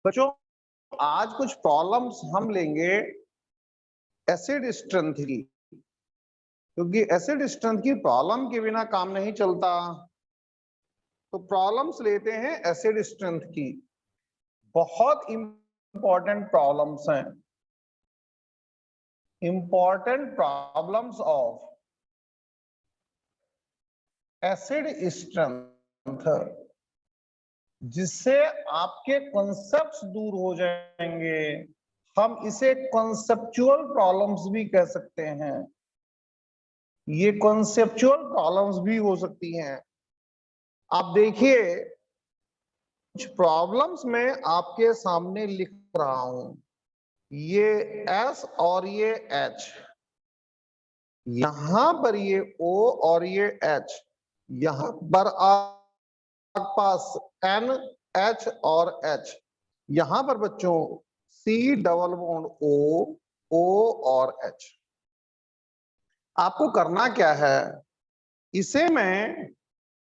बच्चों, आज कुछ प्रॉब्लम्स हम लेंगे एसिड स्ट्रेंथ की, क्योंकि एसिड स्ट्रेंथ की प्रॉब्लम के बिना काम नहीं चलता। तो प्रॉब्लम्स लेते हैं एसिड स्ट्रेंथ की। बहुत इंपॉर्टेंट प्रॉब्लम्स हैं, important problems of acid strength, जिससे आपके कॉन्सेप्ट्स दूर हो जाएंगे। हम इसे कॉन्सेप्चुअल प्रॉब्लम्स भी कह सकते हैं। ये कॉन्सेप्चुअल प्रॉब्लम्स भी हो सकती हैं। आप देखिए, कुछ प्रॉब्लम्स में आपके सामने लिख रहा हूं। ये S और ये H, यहां पर ये O और ये H, यहां पर आपके पास N, H और H, यहां पर बच्चों C double bond O, O और H। आपको करना क्या है, इसे मैं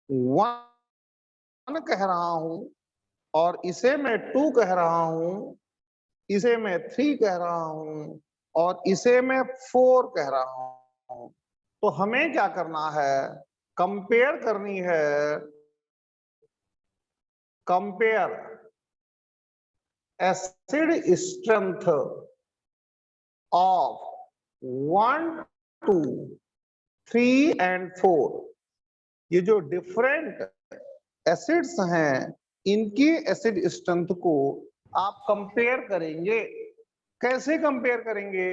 1 कह रहा हूं और इसे मैं 2 कह रहा हूं, इसे मैं 3 कह रहा हूं और इसे मैं 4 कह रहा हूं। तो हमें क्या करना है, कंपेयर करनी है। Compare acid strength of 1, 2, 3 and 4। ये जो डिफरेंट एसिड्स हैं, इनकी एसिड स्ट्रेंथ को आप कंपेयर करेंगे। कैसे कंपेयर करेंगे,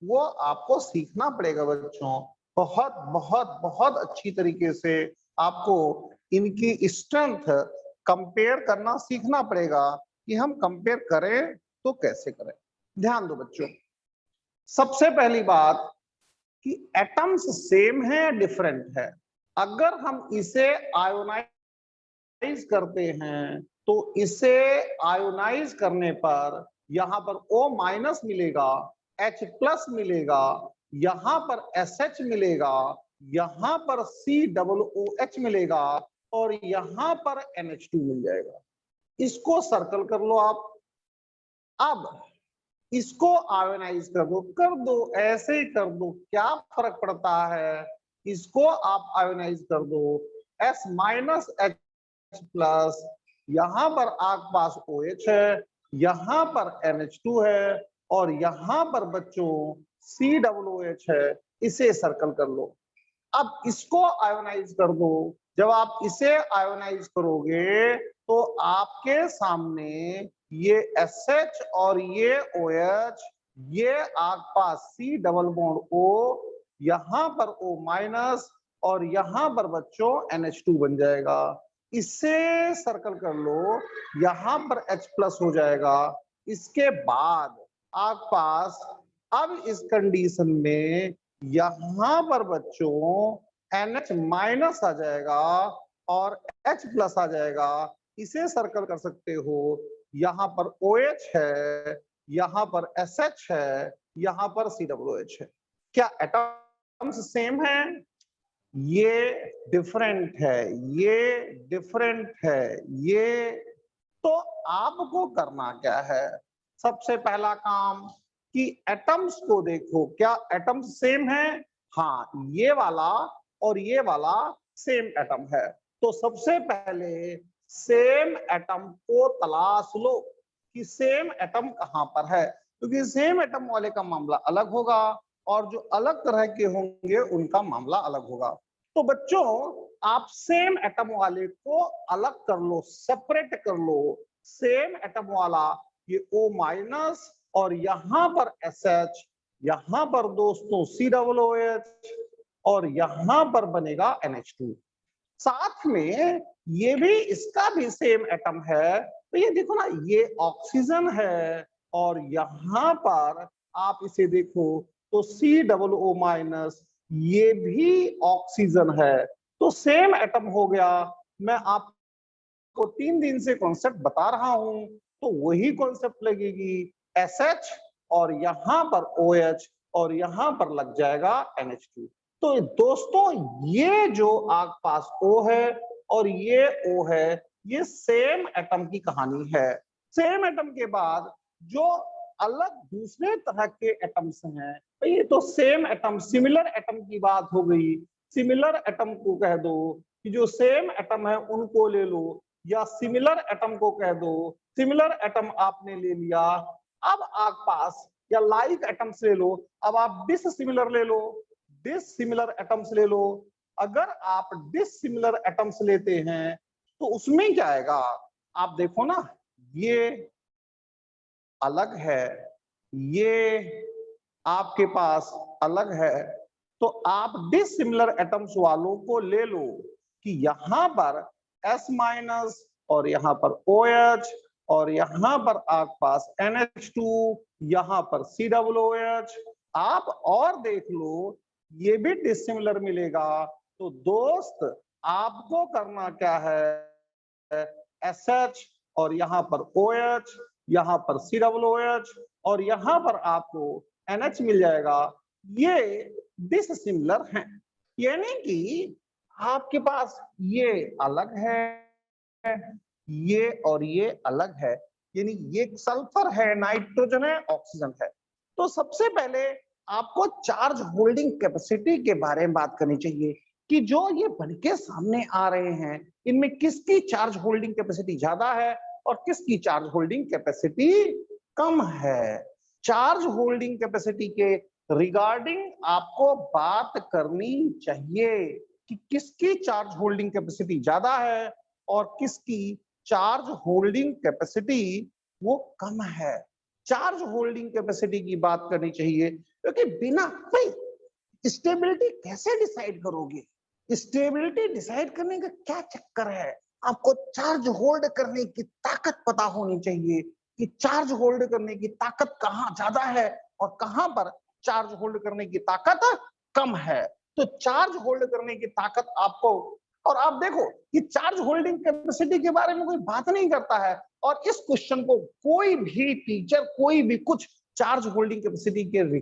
वो आपको सीखना पड़ेगा बच्चों। बहुत बहुत बहुत अच्छी तरीके से आपको इनकी स्ट्रेंथ कंपेयर करना सीखना पड़ेगा कि हम कंपेयर करें तो कैसे करें। ध्यान दो बच्चों, सबसे पहली बात कि एटम्स सेम है डिफरेंट है। अगर हम इसे आयोनाइज करते हैं तो इसे आयोनाइज करने पर यहां पर O माइनस मिलेगा, H प्लस मिलेगा, यहां पर SH मिलेगा, यहां पर COOH मिलेगा और यहां पर NH2 मिल जाएगा। इसको सर्कल कर लो आप। अब इसको आयोनाइज कर दो, ऐसे ही कर दो, क्या फर्क पड़ता है। इसको आप आयोनाइज कर दो, S माइनस H प्लस, यहां पर आपके पास OH है, यहां पर NH2 है और यहां पर बच्चों COOH है। इसे सर्कल कर लो। अब इसको आयोनाइज कर दो। जब आप इसे आयोनाइज करोगे तो आपके सामने ये SH और ये OH, ये आपके पास C डबल बॉन्ड O, यहां पर O माइनस और यहां पर बच्चों NH2 बन जाएगा। इससे सर्कल कर लो, यहां पर H प्लस हो जाएगा। इसके बाद आपके पास अब इस कंडीशन में यहां पर बच्चों NH माइनस आ जाएगा और H प्लस आ जाएगा। इसे सर्कल कर सकते हो, यहां पर OH है, यहां पर SH है, यहां पर COOH है। क्या एटम्स सेम है? ये डिफरेंट है, ये डिफरेंट है, ये। तो आपको करना क्या है, सबसे पहला काम कि एटम्स को देखो, क्या एटम्स सेम है? हाँ, ये वाला और ये वाला सेम एटम है। तो सबसे पहले सेम एटम को तलाश लो कि सेम एटम कहां पर है, क्योंकि सेम एटम वाले का मामला अलग होगा और जो अलग तरह के होंगे उनका मामला अलग होगा। तो बच्चों, आप सेम एटम वाले को अलग कर लो, सेपरेट कर लो। सेम एटम वाला ये O माइनस और यहां पर SH, यहां पर दोस्तों COOH और यहां पर बनेगा NH2। साथ में ये भी, इसका भी सेम एटम है। तो ये देखो ना, ये ऑक्सीजन है और यहां पर आप इसे देखो तो COO माइनस, ये भी ऑक्सीजन है। तो सेम एटम हो गया। मैं आपको 3 दिन से कॉन्सेप्ट बता रहा हूं तो वही कॉन्सेप्ट लगेगी। SH और यहां पर OH और यहां पर लग जाएगा NH2। तो दोस्तों, ये जो आपके पास O है और ये O है, ये सेम एटम की कहानी है। सेम एटम के बाद जो अलग दूसरे तरह के एटम्स हैं, तो ये तो सेम एटम सिमिलर एटम की बात हो गई। सिमिलर एटम को कह दो कि जो सेम एटम है उनको ले लो, या सिमिलर एटम को कह दो। सिमिलर एटम आपने ले लिया, अब आप पास या लाइक एटम्स ले लो। अब आप डिससिमिलर ले लो, डिससिमिलर एटम्स ले लो। अगर आप डिससिमिलर एटम्स लेते हैं तो उसमें क्या आएगा, आप देखो ना, ये अलग है, ये आपके पास अलग है। तो आप डिसिमिलर एटम्स वालों को ले लो कि यहां पर S माइनस और यहां पर OH और यहां पर आपके पास NH2, यहां पर COOH। आप और देख लो, ये भी डिसिमिलर मिलेगा। तो दोस्त आपको करना क्या है, SH और यहाँ पर OH, यहाँ पर COOH और यहाँ पर आपको NH मिल जाएगा। ये डिसिमिलर हैं, यानी कि आपके पास ये अलग है, ये और ये अलग है, यानी ये सल्फर है, नाइट्रोजन है, ऑक्सीजन है। तो सबसे पहले आपको चार्ज होल्डिंग कैपेसिटी के बारे में बात करनी चाहिए कि जो ये बनके सामने आ रहे हैं, इनमें किसकी चार्ज होल्डिंग कैपेसिटी ज्यादा है और किसकी चार्ज होल्डिंग कैपेसिटी कम है। चार्ज होल्डिंग कैपेसिटी के रिगार्डिंग आपको बात करनी चाहिए कि किसकी चार्ज होल्डिंग कैपेसिटी ज्यादा है और किसकी चार्ज होल्डिंग कैपेसिटी वो कम है। चार्ज होल्डिंग कैपेसिटी की बात करनी चाहिए, क्योंकि बिना भाई स्टेबिलिटी कैसे डिसाइड करोगे। स्टेबिलिटी डिसाइड करने का क्या चक्कर है, आपको चार्ज होल्ड करने की ताकत पता होनी चाहिए कि चार्ज होल्ड करने की ताकत कहाँ ज्यादा है और कहां पर चार्ज होल्ड करने की ताकत कम है। तो चार्ज होल्ड करने की ताकत आपको, और आप देखो कि चार्ज होल्डिंग कैपेसिटी के बारे में कोई बात नहीं करता है, और इस क्वेश्चन को कोई भी टीचर कोई भी कुछ चार्ज होल्डिंग कैपेसिटी के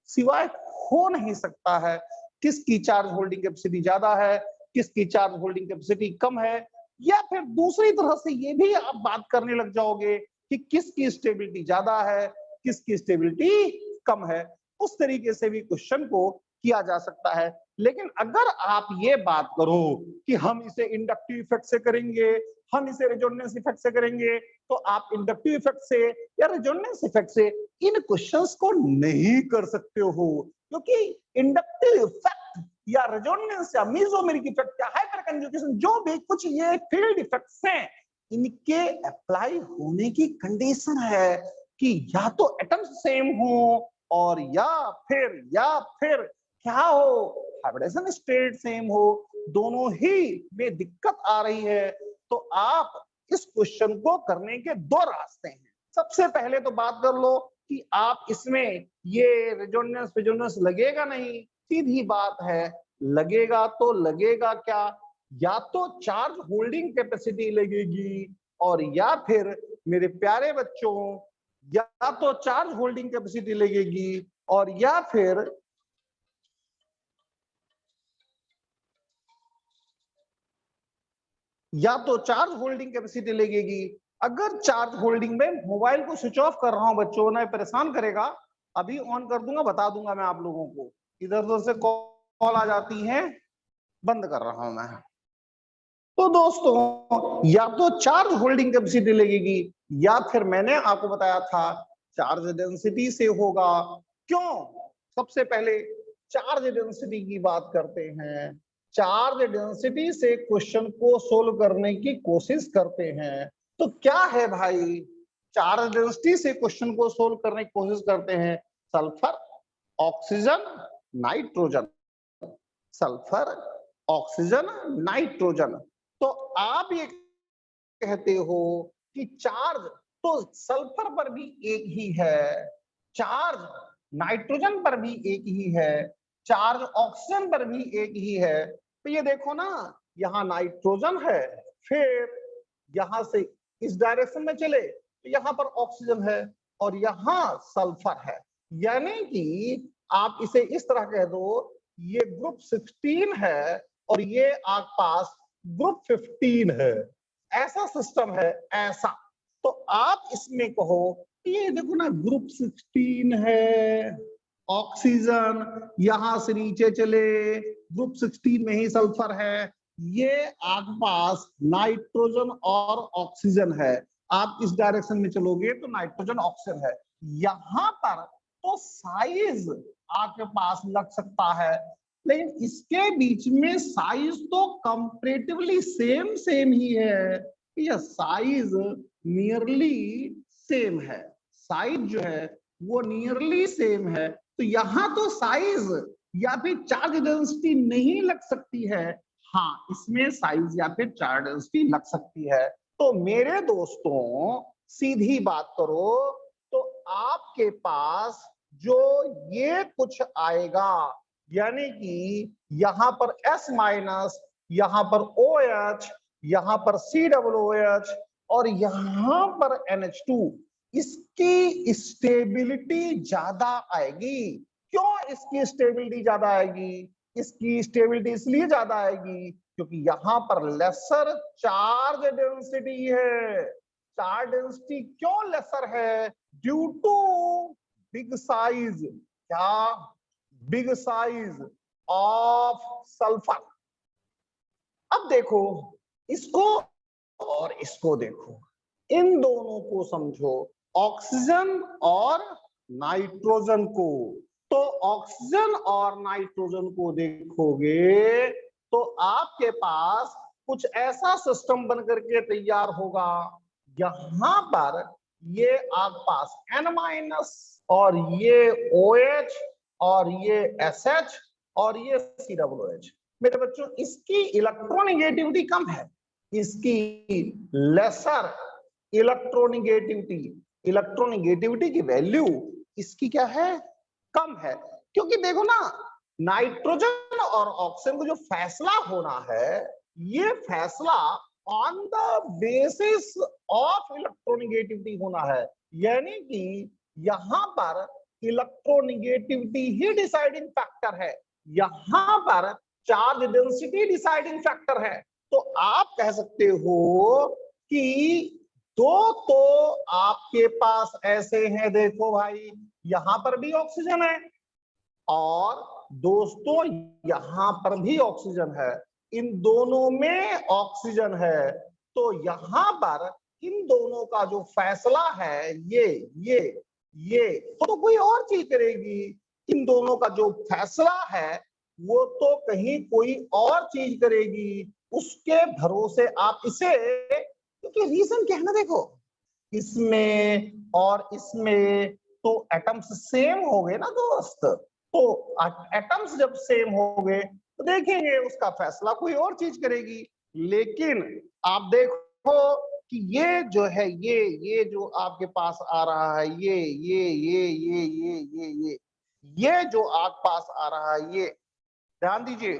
सिवाय हो नहीं सकता है। किसकी चार्ज होल्डिंग कैपेसिटी ज्यादा है, किसकी चार्ज होल्डिंग कैपेसिटी कम है, या फिर दूसरी तरह से ये भी आप बात करने लग जाओगे कि किसकी स्टेबिलिटी ज्यादा है, किसकी स्टेबिलिटी कम है। उस तरीके से भी क्वेश्चन को किया जा सकता है। लेकिन अगर आप ये बात करो कि हम इसे इंडक्टिव इफेक्ट से करेंगे, हम इसे रेजोनेंस इफेक्ट से करेंगे, तो आप इंडक्टिव इफेक्ट से या रेजोनेंस इफेक्ट से इन क्वेश्चंस को नहीं कर सकते हो, क्योंकि इंडक्टिव इफेक्ट या रेजोनेंस या मेसोमेरिक इफेक्ट या हाइपर कंजुगेशन, जो भी कुछ ये फील्ड इफेक्ट्स हैं, इनके अप्लाई होने की कंडीशन है कि या तो एटम्स सेम हो और या फिर क्या हो, हाइब्रिडेशन स्टेट सेम हो। दोनों ही में दिक्कत आ रही है, तो आप इस क्वेश्चन को करने के दो रास्ते हैं। सबसे पहले तो बात कर लो कि आप इसमें ये रेजोनेंस लगेगा नहीं, सीधी बात है, लगेगा तो लगेगा क्या, या तो चार्ज होल्डिंग कैपेसिटी लगेगी, और या फिर मेरे प्यारे बच्चों, या तो चार्ज होल्डिंग कैपेसिटी लगेगी और या फिर चार्ज होल्डिंग कैपेसिटी लगेगी। अगर चार्ज होल्डिंग में, मोबाइल को स्विच ऑफ कर रहा हूं बच्चों, ना परेशान करेगा, अभी ऑन कर दूंगा, बता दूंगा मैं आप लोगों को, इधर उधर से कॉल आ जाती है, बंद कर रहा हूं मैं। तो दोस्तों, या तो चार्ज होल्डिंग कैपेसिटी लगेगी या फिर मैंने आपको बताया था चार्ज डेंसिटी से होगा। क्यों? सबसे पहले चार्ज डेंसिटी की बात करते हैं। चार्ज डेंसिटी से क्वेश्चन को सोल्व करने की कोशिश करते हैं। तो क्या है भाई, चार्ज डेंसिटी से क्वेश्चन को सोल्व करने की कोशिश करते हैं, sulphur, oxygen, nitrogen, sulphur, oxygen, nitrogen. तो आप ये कहते हो कि चार्ज तो सल्फर पर भी एक ही है, चार्ज नाइट्रोजन पर भी एक ही है, चार्ज ऑक्सीजन पर भी एक ही है। तो ये देखो ना, यहाँ नाइट्रोजन है, फिर यहां से इस डायरेक्शन में चले तो यहाँ पर ऑक्सीजन है और यहाँ सल्फर है। यानी कि आप इसे इस तरह कह दो, ये ग्रुप 16 है और ये आपके पास ग्रुप 15 है। ऐसा सिस्टम है, ऐसा। तो आप इसमें कहो ये देखो ना ग्रुप 16 है ऑक्सीजन, यहां से नीचे चले ग्रुप 16 में ही सल्फर है, ये आपके पास नाइट्रोजन और ऑक्सीजन है। आप इस डायरेक्शन में चलोगे तो नाइट्रोजन ऑक्सीजन है। यहां पर तो साइज आपके पास लग सकता है, लेकिन इसके बीच में साइज तो कंपैरेटिवली सेम सेम ही है। ये साइज नियरली सेम है, साइज जो है वो नियरली सेम है। तो यहां तो साइज या फिर चार्ज डेंसिटी नहीं लग सकती है, हाँ इसमें साइज या फिर चार्ज डेंसिटी लग सकती है। तो मेरे दोस्तों सीधी बात करो तो आपके पास जो ये कुछ आएगा, यानी कि यहां पर S माइनस, यहां पर OH, यहां पर COOH और यहां पर NH2, इसकी स्टेबिलिटी ज्यादा आएगी। क्यों इसकी स्टेबिलिटी ज्यादा आएगी? इसकी स्टेबिलिटी इसलिए ज्यादा आएगी क्योंकि यहां पर लेसर चार्ज डेंसिटी है। चार्ज डेंसिटी क्यों लेसर है? ड्यू टू बिग साइज, क्या बिग साइज ऑफ सल्फर। अब देखो इसको और इसको देखो, इन दोनों को समझो, ऑक्सीजन और नाइट्रोजन को। तो ऑक्सीजन और नाइट्रोजन को देखोगे तो आपके पास कुछ ऐसा सिस्टम बन करके तैयार होगा, यहां पर ये आपके पास N माइनस और ये OH और ये SH और ये COOH। मेरे बच्चों इसकी इलेक्ट्रोनेगेटिविटी कम है, इसकी लेसर इलेक्ट्रोनेगेटिविटी, इलेक्ट्रोनेगेटिविटी की वैल्यू इसकी क्या है? कम है। क्योंकि देखो ना नाइट्रोजन और ऑक्सीजन को जो फैसला होना है, ये फैसला on the basis of electronegativity होना है, यानी कि यहां पर इलेक्ट्रोनेगेटिविटी ही डिसाइडिंग फैक्टर है, यहां पर चार्ज डेंसिटी डिसाइडिंग फैक्टर है। तो आप कह सकते हो कि दो तो आपके पास ऐसे हैं, देखो भाई यहां पर भी ऑक्सीजन है और दोस्तों यहां पर भी ऑक्सीजन है, इन दोनों में ऑक्सीजन है। तो यहां पर इन दोनों का जो फैसला है ये तो कोई और चीज करेगी, इन दोनों का जो फैसला है वो तो कहीं कोई और चीज करेगी, उसके भरोसे आप इसे, क्योंकि रीजन क्या है ना, देखो इसमें और इसमें तो एटम्स सेम हो गए ना दोस्त। तो एटम्स जब सेम हो गए तो देखेंगे उसका फैसला कोई और चीज करेगी। लेकिन आप देखो कि ये जो है ये जो आपके पास आ रहा है ये जो आपके पास आ रहा है, ये ध्यान दीजिए,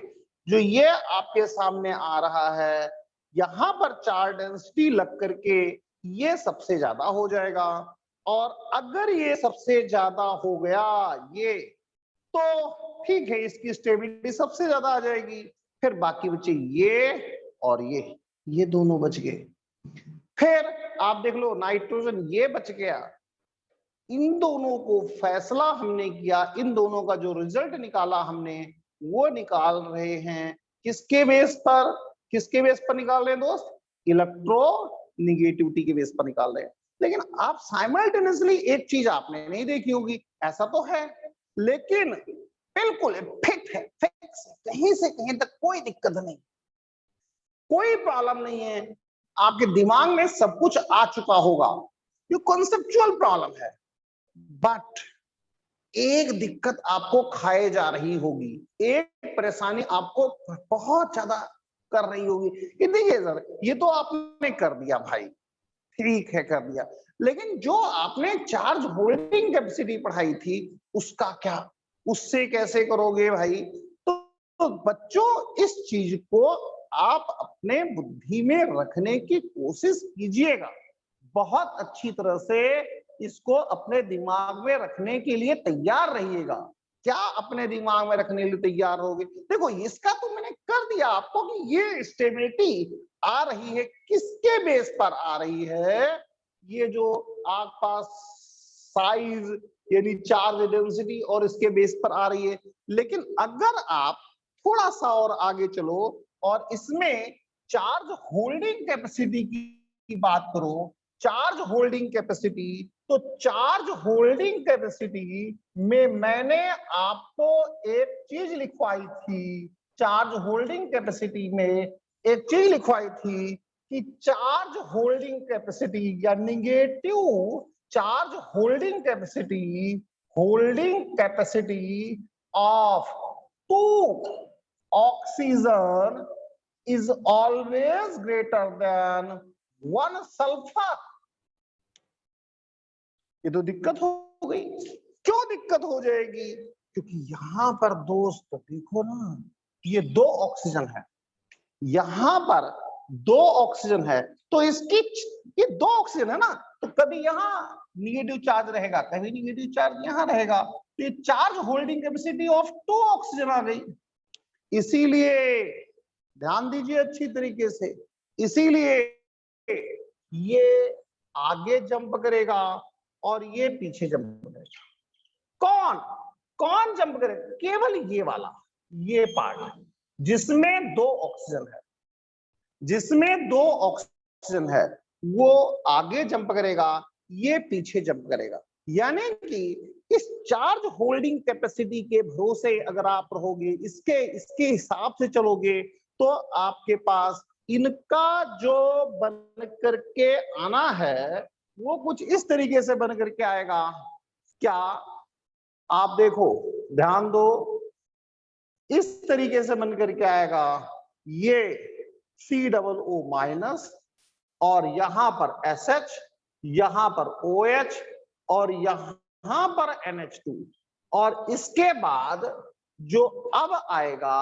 जो ये आपके सामने आ रहा है यहां पर चार्ज डेंसिटी लग करके ये सबसे ज्यादा हो जाएगा। और अगर ये सबसे ज्यादा हो गया ये, तो ठीक है इसकी स्टेबिलिटी सबसे ज्यादा आ जाएगी। फिर बाकी बचे ये और ये दोनों बच गए। फिर आप देख लो नाइट्रोजन ये बच गया, इन दोनों को फैसला हमने किया, इन दोनों का जो रिजल्ट निकाला हमने वो निकाल रहे हैं किसके बेस पर? किसके बेस पर निकाल रहे हैं दोस्त? इलेक्ट्रोनेगेटिविटी के बेस पर निकाल रहे हैं। लेकिन आप साइमल्टेनियसली एक चीज आपने नहीं देखी होगी, ऐसा तो है लेकिन बिल्कुल फिट है, फिक्स, कहीं से कहीं तक कोई दिक्कत नहीं, कोई प्रॉब्लम नहीं है, आपके दिमाग में सब कुछ आ चुका होगा, ये कॉन्सेप्चुअल प्रॉब्लम है। बट एक दिक्कत आपको खाए जा रही होगी, एक परेशानी आपको बहुत ज्यादा कर रही होगी कि देखिए सर ये तो आपने कर दिया भाई, ठीक है कर दिया, लेकिन जो आपने चार्ज होल्डिंग कैपेसिटी पढ़ाई थी उसका क्या, उससे कैसे करोगे भाई? तो बच्चों इस चीज को आप अपने बुद्धि में रखने की कोशिश कीजिएगा, बहुत अच्छी तरह से इसको अपने दिमाग में रखने के लिए तैयार रहिएगा। क्या अपने दिमाग में रखने के लिए तैयार होगे? देखो इसका तो मैंने कर दिया आपको कि ये स्टेबिलिटी आ रही है, किसके बेस पर आ रही है? ये जो आपके पास साइज यानी चार्ज डेंसिटी और इसके बेस पर आ रही है। लेकिन अगर आप थोड़ा सा और आगे चलो और इसमें चार्ज होल्डिंग कैपेसिटी की बात करो, चार्ज होल्डिंग कैपेसिटी, तो चार्ज होल्डिंग कैपेसिटी में मैंने आपको एक चीज लिखवाई थी, चार्ज होल्डिंग कैपेसिटी में एक चीज लिखवाई थी कि चार्ज होल्डिंग कैपेसिटी या negative charge holding capacity of two oxygen is always greater than one sulfur। ये तो दिक्कत हो गई। क्यों दिक्कत हो जाएगी? क्योंकि यहां पर दोस्त देखो ना, ये दो ऑक्सीजन है, यहां पर दो ऑक्सीजन है, तो इसकी ये दो ऑक्सीजन है ना, तो कभी यहां निगेटिव चार्ज रहेगा, कभी निगेटिव चार्ज यहां रहेगा, तो ये charge holding capacity of two oxygen आ गई। इसीलिए ध्यान दीजिए अच्छी तरीके से, इसीलिए ये आगे जंप करेगा और ये पीछे जंप करेगा। कौन कौन जंप करेगा? केवल ये वाला, ये पार्ट जिसमें दो ऑक्सीजन है, जिसमें दो ऑक्सीजन है वो आगे जंप करेगा, ये पीछे जंप करेगा। यानी कि इस चार्ज होल्डिंग कैपेसिटी के भरोसे अगर आप रहोगे, इसके हिसाब से चलोगे, तो आपके पास इनका जो बन करके आना है वो कुछ इस तरीके से बन करके आएगा। क्या आप देखो, ध्यान दो, इस तरीके से बन करके आएगा, ये COO माइनस और यहां पर SH, यहां पर OH और यहां पर NH2, और इसके बाद जो अब आएगा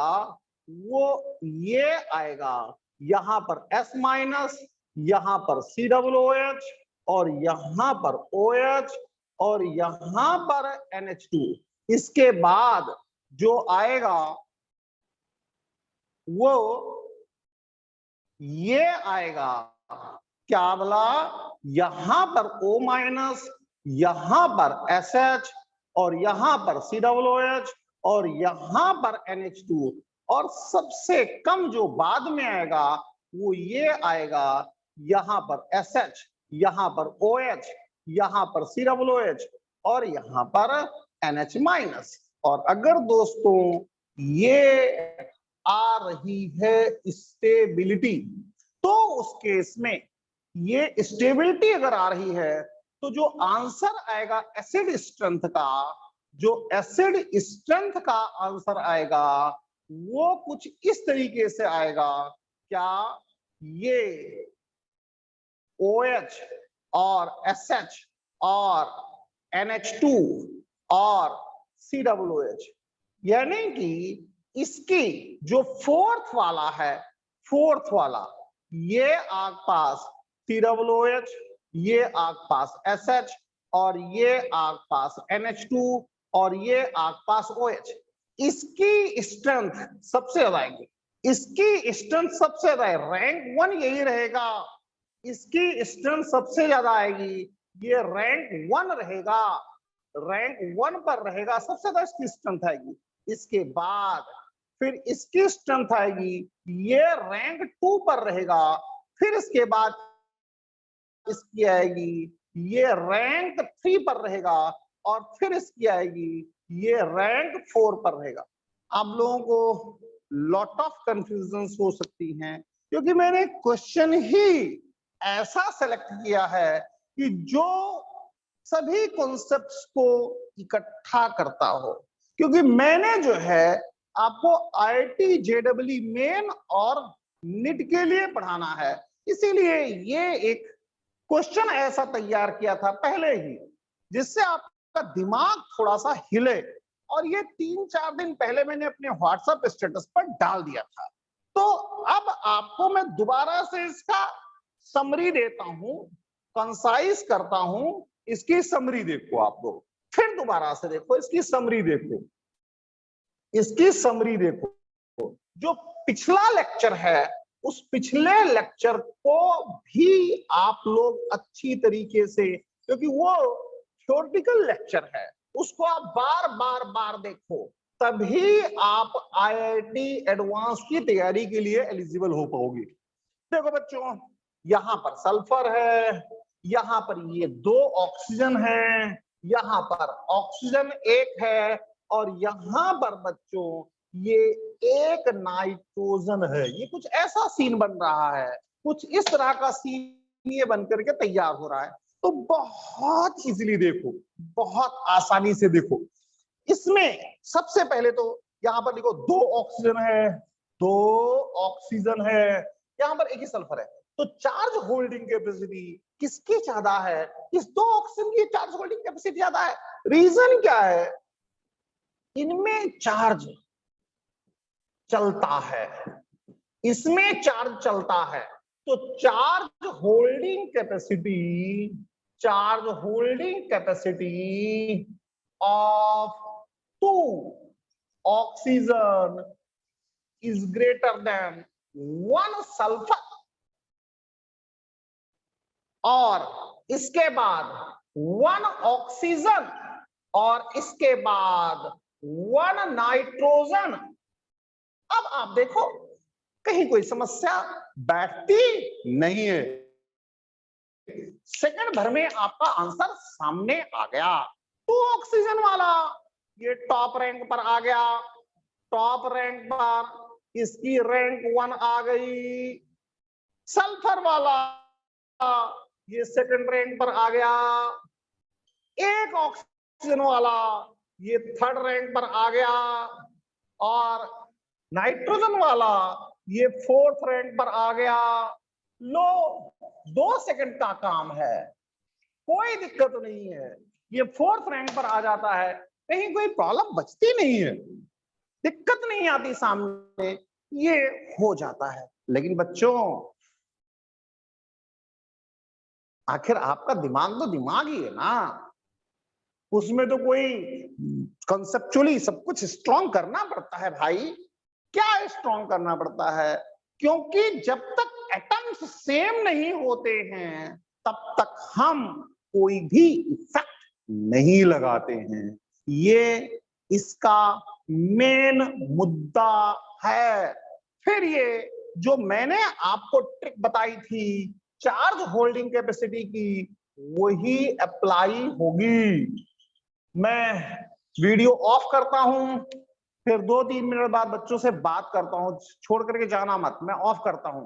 वो ये आएगा, यहां पर S माइनस, यहां पर COOH और यहां पर OH और यहां पर NH2। इसके बाद जो आएगा वो ये आएगा, क्या बोला, यहां पर O माइनस, यहां पर SH और यहां पर COOH और यहां पर NH2, और सबसे कम जो बाद में आएगा वो ये आएगा, यहां पर SH, यहां पर OH, यहां पर COOH और यहां पर NH माइनस। और अगर दोस्तों ये आ रही है स्टेबिलिटी, तो उस केस में ये स्टेबिलिटी अगर आ रही है तो जो आंसर आएगा एसिड स्ट्रेंथ का, जो एसिड स्ट्रेंथ का आंसर आएगा वो कुछ इस तरीके से आएगा। क्या ये OH और SH और NH2 और COOH, यानी कि इसकी जो फोर्थ वाला है, फोर्थ वाला, ये आग पास COOH, ये आग पास SH और ये आग पास NH2 और ये आग पास OH, इसकी स्ट्रेंथ सबसे ज्यादा आएगी, इसकी स्ट्रेंथ सबसे ज्यादा है, रैंक 1 यही रहेगा, इसकी स्ट्रेंथ सबसे ज्यादा आएगी, ये रैंक 1 रहेगा, रैंक 1 पर रहेगा, सबसे ज्यादा इसकी स्ट्रेंथ आएगी। इसके बाद फिर इसकी स्ट्रेंथ आएगी, ये रैंक 2 पर रहेगा, फिर इसके बाद इसकी आएगी, ये रैंक 3 पर रहेगा और फिर इसकी आएगी, ये रैंक 4 पर रहेगा। आप लोगों को लॉट ऑफ कंफ्यूजन हो सकती हैं, क्योंकि मैंने क्वेश्चन ही ऐसा सेलेक्ट किया है कि जो सभी कॉन्सेप्ट्स को इकट्ठा करता हो, क्योंकि मैंने जो है आपको IIT JEE मेन और नीट के लिए पढ़ाना है, इसीलिए ये एक क्वेश्चन ऐसा तैयार किया था पहले ही, जिससे आपका दिमाग थोड़ा सा हिले, और ये 3-4 दिन पहले मैंने अपने व्हाट्सएप स्टेटस पर डाल दिया था। तो अब आपको मैं दोबारा से इसका समरी देता हूं, कंसाइज करता हूं, इसकी समरी देखो आप लोग, फिर दोबारा से देखो इसकी समरी देखो, इसकी समरी देखो। जो पिछला लेक्चर है उस पिछले लेक्चर को भी आप लोग अच्छी तरीके से, क्योंकि वो थ्योरेटिकल लेक्चर है, उसको आप बार बार बार देखो, तभी आप IIT एडवांस की तैयारी के लिए एलिजिबल हो पाओगे। देखो बच्चों, यहां पर सल्फर है, यहां पर ये 2 ऑक्सीजन है, यहां पर ऑक्सीजन 1 है, और यहां पर बच्चों ये 1 नाइट्रोजन है। ये कुछ ऐसा सीन बन रहा है, कुछ इस तरह का सीन ये बन करके तैयार हो रहा है। तो बहुत इजीली देखो, बहुत आसानी से देखो। इसमें सबसे पहले तो यहां पर देखो 2 ऑक्सीजन है, 2 ऑक्सीजन है, यहां पर 1 ही सल्फर है। तो चार्ज होल्डिंग कैपेसिटी किसकी ज्यादा है? इस 2 ऑक्सीजन की चार्ज होल्डिंग कैपेसिटी ज्यादा है। रीजन क्या है? इनमें चार्ज चलता है, इसमें चार्ज चलता है। तो charge holding capacity, charge holding capacity of 2 oxygen is greater than 1 sulphur, और इसके बाद 1 ऑक्सीजन, और इसके बाद 1 नाइट्रोजन। अब आप देखो, कहीं कोई समस्या बैठती नहीं है। सेकंड भर में आपका आंसर सामने आ गया। 2 ऑक्सीजन वाला ये टॉप रैंक पर आ गया, टॉप रैंक पर इसकी रैंक 1 आ गई। सल्फर वाला ये सेकंड रैंक पर आ गया। 1 ऑक्सीजन वाला ये थर्ड रैंक पर आ गया, और नाइट्रोजन वाला ये 4th रैंक पर आ गया। लो, 2 सेकंड का काम है, कोई दिक्कत नहीं है। ये 4th रैंक पर आ जाता है, कहीं कोई प्रॉब्लम बचती नहीं है, दिक्कत नहीं आती सामने, ये हो जाता है। लेकिन बच्चों, आखिर आपका दिमाग तो दिमाग ही है ना, उसमें तो कोई कंसेप्चुअली सब कुछ स्ट्रॉन्ग करना पड़ता है भाई। क्या स्ट्रॉन्ग करना पड़ता है? क्योंकि जब तक एटम्स सेम नहीं होते हैं तब तक हम कोई भी इफेक्ट नहीं लगाते हैं। ये इसका मेन मुद्दा है। फिर ये जो मैंने आपको ट्रिक बताई थी चार्ज होल्डिंग कैपेसिटी की, वही अप्लाई होगी। मैं वीडियो ऑफ करता हूं, फिर 2-3 मिनट बाद बच्चों से बात करता हूं। छोड़ करके जाना मत, मैं ऑफ करता हूं।